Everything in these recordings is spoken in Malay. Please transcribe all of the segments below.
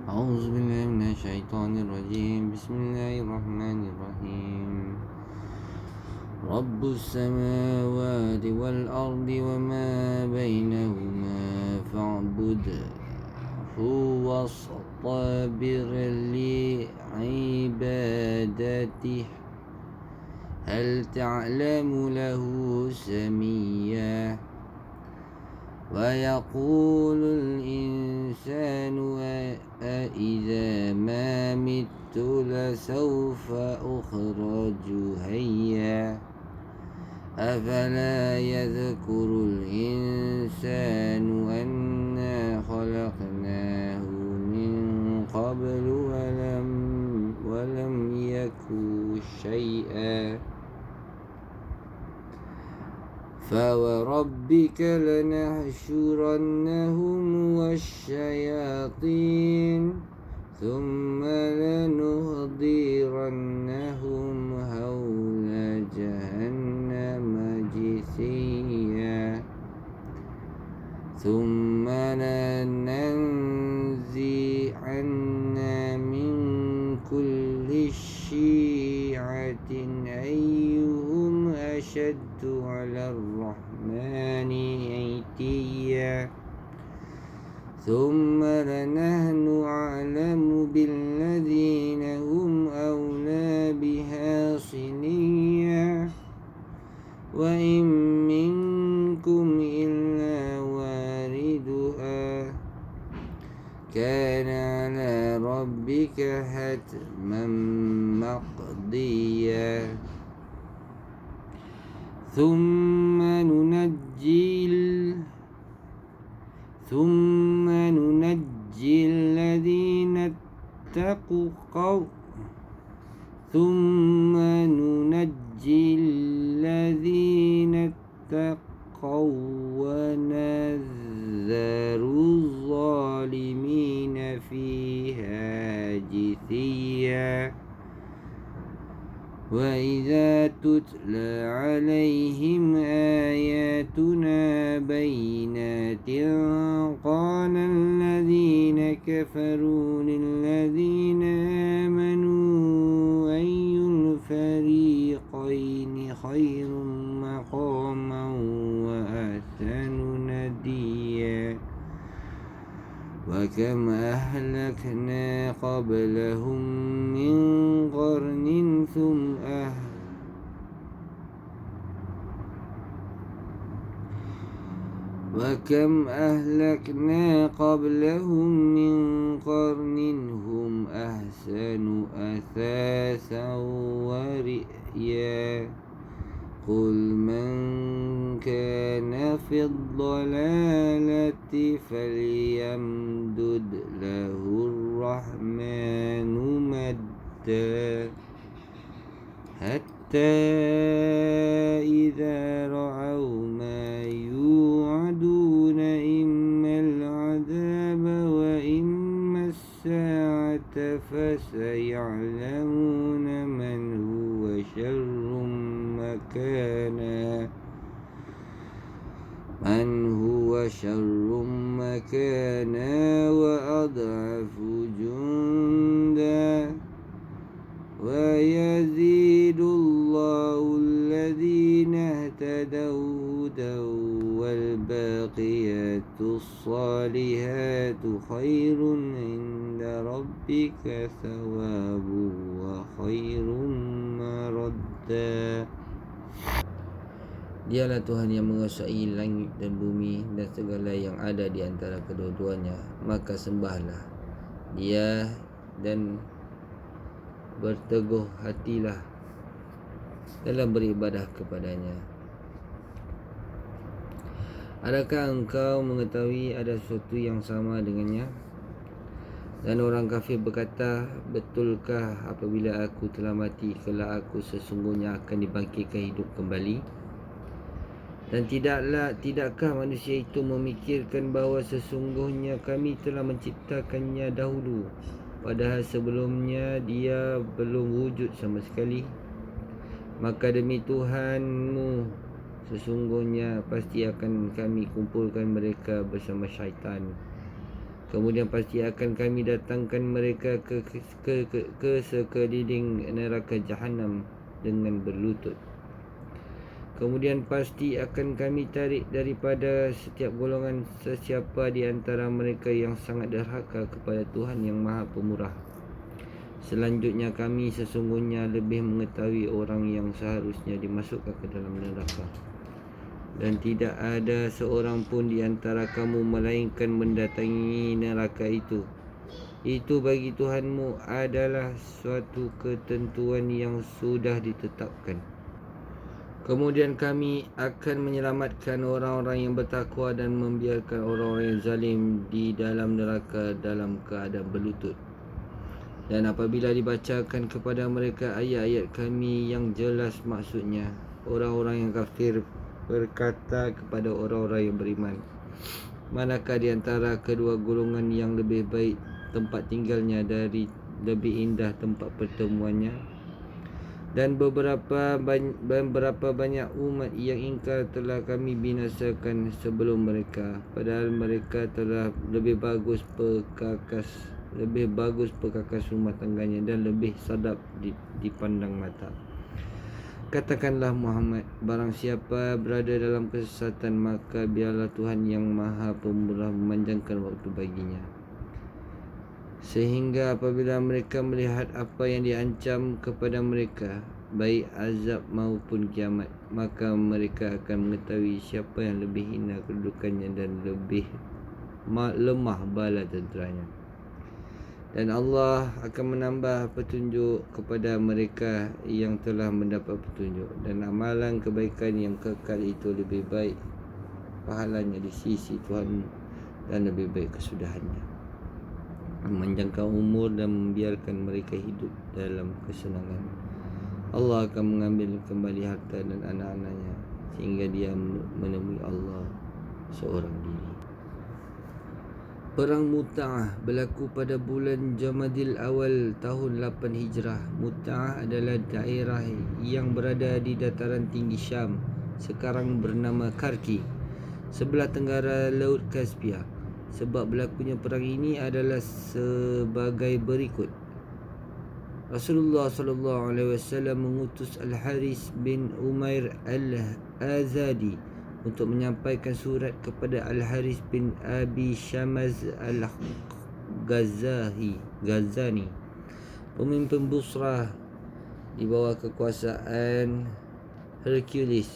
أعوذ بالله من الشيطان الرجيم. بسم الله الرحمن الرحيم. رب السماوات والأرض وما بينهما فاعبده واصطبر لعبادته هل تعلم له سميا ويقول الإنسان أإذا ما مت لسوف أخرج حيا أفلا يذكر الإنسان أنا خلقناه من قبل ولم يك شيئا فوربك لنحشرنهم والشياطين ثم لنحضرنهم حول جهنم جثيا ثم لننزعن من كل شيعة أيهم أشد على الرحمن عتيا ثم لنحن أعلم بالذين هم أولى بها صليا وإن منكم إلا واردها كان على ربك حتما مقضيا ثم ننجي الذين اتقوا ونذر الظالمين فيها جثيا وإذا تتلى عليهم آياتنا بينات قال الذين كفروا للذين آمنوا أي الفريقين خير مقاما وأحسن نديا وكم أهلكنا قبلهم من قرن هم أحسن أثاثا ورئيا قل من كان في الضلالة فليمدد له الرحمن مدا حتى إذا رأوا ما يوعدون إما العذاب وإما الساعة فسيعلمون من هو شر مكانا وأضعف جندا ويزيد الله الذين اهتدوا هدى والباقيات الصالحات خير عند ربك ثواب وخير مردا. Dialah Tuhan yang menguasai langit dan bumi dan segala yang ada di antara kedua-duanya. Maka sembahlah Dia dan berteguh hatilah dalam beribadah kepadanya. Adakah engkau mengetahui ada sesuatu yang sama dengannya? Dan orang kafir berkata, betulkah apabila aku telah mati, kelak aku sesungguhnya akan dibangkitkan hidup kembali? Dan tidakkah manusia itu memikirkan bahawa sesungguhnya kami telah menciptakannya dahulu, padahal sebelumnya dia belum wujud sama sekali? Maka demi Tuhanmu, sesungguhnya pasti akan kami kumpulkan mereka bersama syaitan. Kemudian pasti akan kami datangkan mereka ke sekeliling neraka Jahannam dengan berlutut. Kemudian pasti akan kami tarik daripada setiap golongan sesiapa di antara mereka yang sangat derhaka kepada Tuhan yang Maha Pemurah. Selanjutnya kami sesungguhnya lebih mengetahui orang yang seharusnya dimasukkan ke dalam neraka. Dan tidak ada seorang pun di antara kamu melainkan mendatangi neraka itu. Itu bagi Tuhanmu adalah suatu ketentuan yang sudah ditetapkan. Kemudian kami akan menyelamatkan orang-orang yang bertakwa dan membiarkan orang-orang yang zalim di dalam neraka dalam keadaan berlutut. Dan apabila dibacakan kepada mereka ayat-ayat kami yang jelas maksudnya, orang-orang yang kafir berkata kepada orang-orang yang beriman, manakah di antara kedua golongan yang lebih baik tempat tinggalnya dari lebih indah tempat pertemuannya? Dan beberapa banyak umat yang ingkar telah kami binasakan sebelum mereka, padahal mereka telah lebih bagus perkakas rumah tangganya dan lebih sadap dipandang mata. Katakanlah Muhammad, barang siapa berada dalam kesesatan, maka biarlah Tuhan yang Maha Pemurah memanjangkan waktu baginya, sehingga apabila mereka melihat apa yang diancam kepada mereka, baik azab maupun kiamat, maka mereka akan mengetahui siapa yang lebih hina kedudukannya dan lebih lemah bala tenteranya. Dan Allah akan menambah petunjuk kepada mereka yang telah mendapat petunjuk, dan amalan kebaikan yang kekal itu lebih baik pahalanya di sisi Tuhan dan lebih baik kesudahannya, memanjangkan umur dan membiarkan mereka hidup dalam kesenangan. Allah akan mengambil kembali harta dan anak-anaknya sehingga dia menemui Allah seorang diri. Perang Mut'ah berlaku pada bulan Jamadil Awal tahun 8 Hijrah. Mut'ah adalah daerah yang berada di dataran tinggi Syam, sekarang bernama Karki, sebelah tenggara Laut Kaspia. Sebab berlakunya perang ini adalah sebagai berikut. Rasulullah SAW mengutus Al-Haris bin Umair Al-Azadi untuk menyampaikan surat kepada Al-Haris bin Abi Shamaz Al-Ghazani, pemimpin Busrah di bawah kekuasaan Hercules,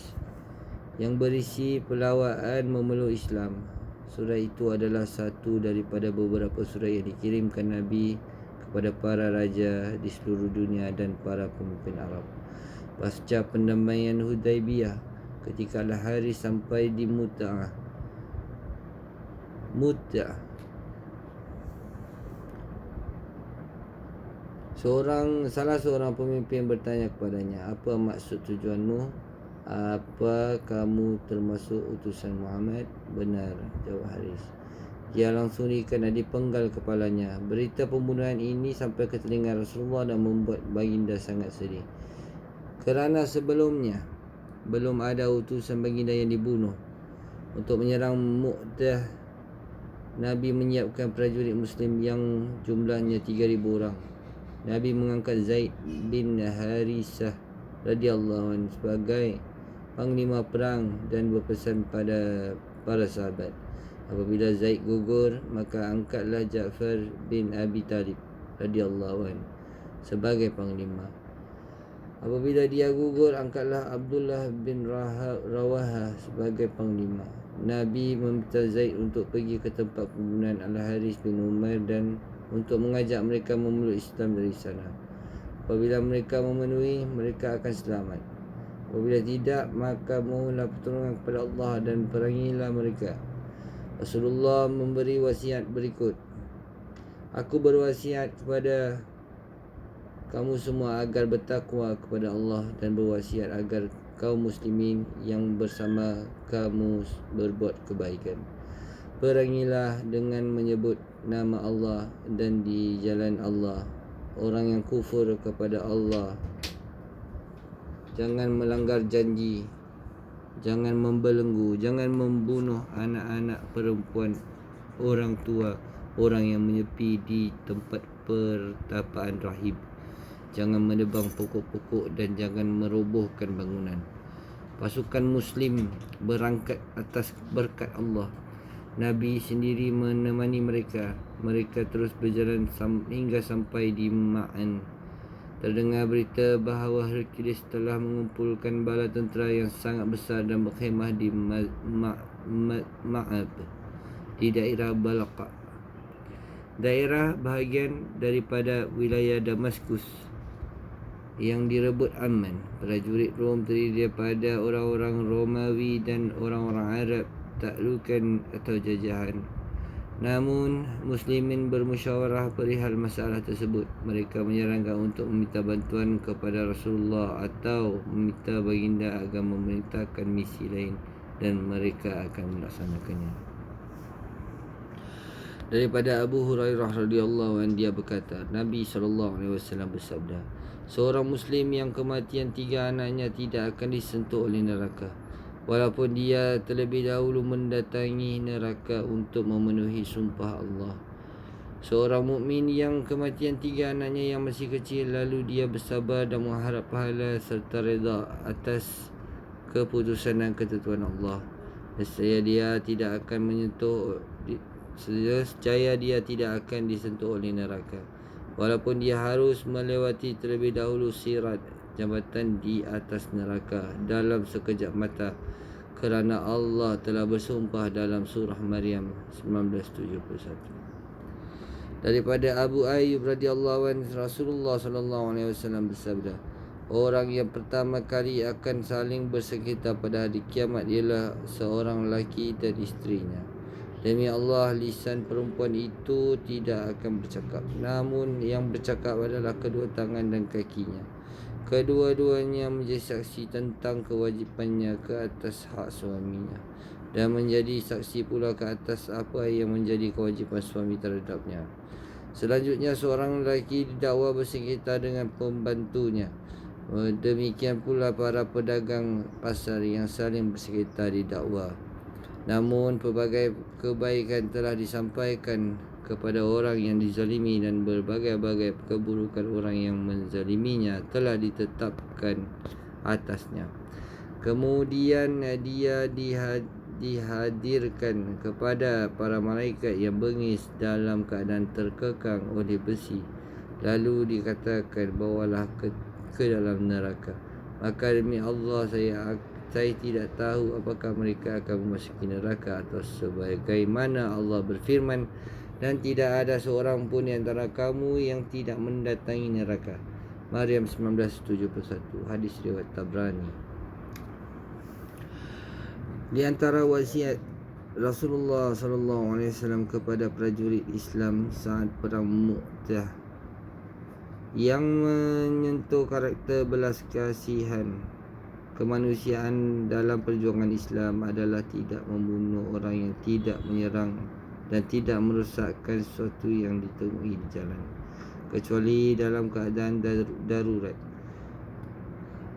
yang berisi pelawaan memeluk Islam. Surat itu adalah satu daripada beberapa surat yang dikirimkan Nabi kepada para raja di seluruh dunia dan para pemimpin Arab. Pasca pendamaian Hudaibiyah, ketika Al-Haris sampai di Mut'ah, salah seorang pemimpin bertanya kepadanya, apa maksud tujuanmu? Apa kamu termasuk utusan Muhammad? Benar, jawab Haris. Dia langsung dipenggal kepalanya. Berita pembunuhan ini sampai ke telinga Rasulullah dan membuat baginda sangat sedih, kerana sebelumnya belum ada utusan baginda yang dibunuh. Untuk menyerang Mu'tah, Nabi menyiapkan prajurit Muslim yang jumlahnya 3,000 orang. Nabi mengangkat Zaid bin Harisah radhiyallahu anhu sebagai panglima perang dan berpesan pada para sahabat, apabila Zaid gugur, maka angkatlah Ja'far bin Abi Talib radhiyallahu anhu sebagai panglima. Apabila dia gugur, angkatlah Abdullah bin Rawaha sebagai panglima. Nabi meminta Zaid untuk pergi ke tempat pembunuhan Al-Haris bin Umair dan untuk mengajak mereka memeluk Islam dari sana. Apabila mereka memenuhi, mereka akan selamat. Apabila tidak, maka mohonlah pertolongan kepada Allah dan perangilah mereka. Rasulullah memberi wasiat berikut. Aku berwasiat kepada kamu semua agar bertakwa kepada Allah dan berwasiat agar kaum muslimin yang bersama kamu berbuat kebaikan. Perangilah dengan menyebut nama Allah dan di jalan Allah. Orang yang kufur kepada Allah jangan melanggar janji, jangan membelenggu, jangan membunuh anak-anak perempuan orang tua orang yang menyepi di tempat pertapaan rahib. Jangan menebang pokok-pokok dan jangan merobohkan bangunan. Pasukan Muslim berangkat atas berkat Allah. Nabi sendiri menemani mereka. Mereka terus berjalan hingga sampai di Ma'an. Terdengar berita bahawa Hercules telah mengumpulkan bala tentera yang sangat besar dan berkhemah di Ma'ab di daerah Balqa, daerah bahagian daripada wilayah Damaskus yang direbut aman. Prajurit Rom terdiri daripada orang-orang Romawi dan orang-orang Arab taklukan atau jajahan. Namun Muslimin bermusyawarah perihal masalah tersebut. Mereka menyarankan untuk meminta bantuan kepada Rasulullah atau meminta baginda agar memerintahkan misi lain dan mereka akan melaksanakannya. Daripada Abu Hurairah radhiyallahu anhu, dia berkata, Nabi SAW bersabda, seorang Muslim yang kematian 3 anaknya tidak akan disentuh oleh neraka, walaupun dia terlebih dahulu mendatangi neraka untuk memenuhi sumpah Allah. Seorang mukmin yang kematian 3 anaknya yang masih kecil, lalu dia bersabar dan mengharap pahala serta reda atas keputusan dan ketentuan Allah, nescaya dia tidak akan disentuh oleh neraka, walaupun dia harus melewati terlebih dahulu sirat, jambatan di atas neraka, dalam sekejap mata, kerana Allah telah bersumpah dalam surah Maryam 1971. Daripada Abu Ayyub radhiyallahu anhu, Rasulullah SAW bersabda, orang yang pertama kali akan saling bersengketa pada hari kiamat ialah seorang lelaki dan isterinya. Demi Allah, lisan perempuan itu tidak akan bercakap, namun yang bercakap adalah kedua tangan dan kakinya. Kedua-duanya menjadi saksi tentang kewajipannya ke atas hak suaminya, dan menjadi saksi pula ke atas apa yang menjadi kewajipan suami terhadapnya. Selanjutnya, seorang lelaki didakwa bersengketa dengan pembantunya. Demikian pula para pedagang pasar yang saling bersengketa didakwa. Namun pelbagai kebaikan telah disampaikan kepada orang yang dizalimi dan berbagai-bagai keburukan orang yang menzaliminya telah ditetapkan atasnya. Kemudian dia dihadirkan kepada para malaikat yang bengis dalam keadaan terkekang oleh besi. Lalu dikatakan, bawalah ke dalam neraka. Maka demi Allah, saya tidak tahu apakah mereka akan memasuki neraka atau sebagaimana Allah berfirman, dan tidak ada seorang pun di antara kamu yang tidak mendatangi neraka. Maryam 1971. Hadis riwayat Tabrani. Di antara wasiat Rasulullah SAW kepada prajurit Islam saat perang Mu'tah yang menyentuh karakter belas kasihan kemanusiaan dalam perjuangan Islam adalah tidak membunuh orang yang tidak menyerang dan tidak merosakkan sesuatu yang ditemui di jalan, kecuali dalam keadaan darurat.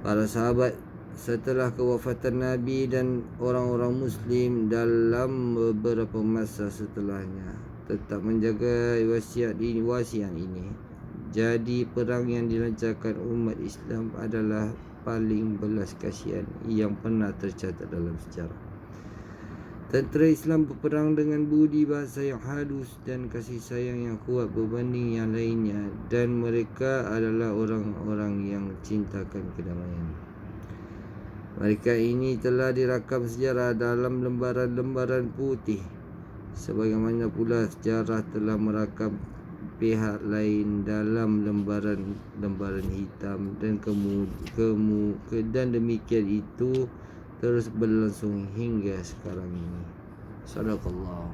Para sahabat setelah kewafatan Nabi dan orang-orang Muslim dalam beberapa masa setelahnya tetap menjaga wasiat ini. Jadi perang yang dilancarkan umat Islam adalah paling belas kasihan yang pernah tercatat dalam sejarah. Tentera Islam berperang dengan budi bahasa yang halus dan kasih sayang yang kuat berbanding yang lainnya, dan mereka adalah orang-orang yang cintakan kedamaian. Mereka ini telah dirakam sejarah dalam lembaran-lembaran putih, sebagaimana pula sejarah telah merakam pihak lain dalam lembaran hitam, dan dan demikian itu terus berlangsung hingga sekarang ini. Sadaqallah.